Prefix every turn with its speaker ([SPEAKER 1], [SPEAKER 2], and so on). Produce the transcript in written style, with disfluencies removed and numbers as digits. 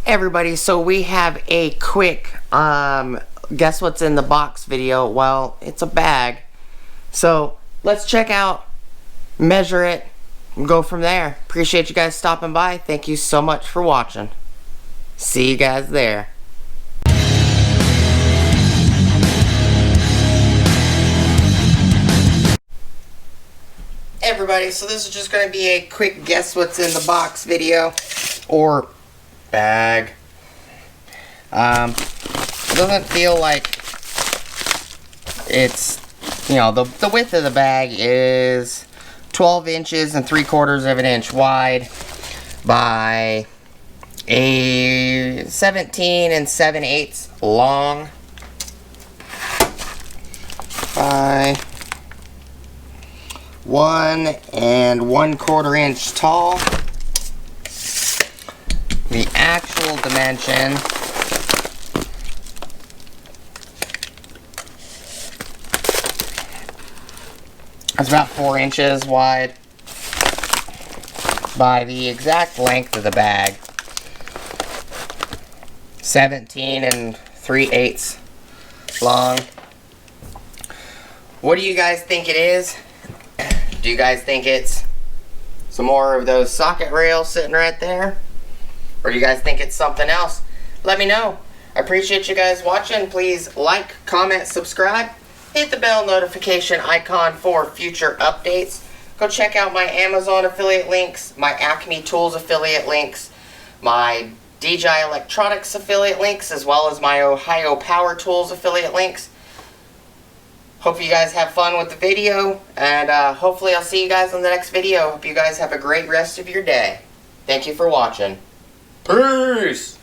[SPEAKER 1] Everybody, so we have a quick guess what's in the box video. Well, it's a bag, so let's check out, measure it, and go from there. Appreciate you guys stopping by. Thank you so much for watching. See you guys there. Everybody, so this is just going to be a quick guess what's in the box video, or bag. Doesn't feel like it's, you know, the width of the bag is 12 inches and 3/4 of an inch wide by a 17 7/8 long by 1 1/4 inch tall. The actual dimension is about 4 inches wide by the exact length of the bag, 17 3/8 long. What do you guys think it is? Do you guys think it's some more of those socket rails sitting right there? Or do you guys think it's something else? Let me know. I appreciate you guys watching. Please like, comment, subscribe. Hit the bell notification icon for future updates. Go check out my Amazon affiliate links, my Acme Tools affiliate links, my DJI Electronics affiliate links, as well as my Ohio Power Tools affiliate links. Hope you guys have fun with the video, and hopefully I'll see you guys in the next video. Hope you guys have a great rest of your day. Thank you for watching. Peace!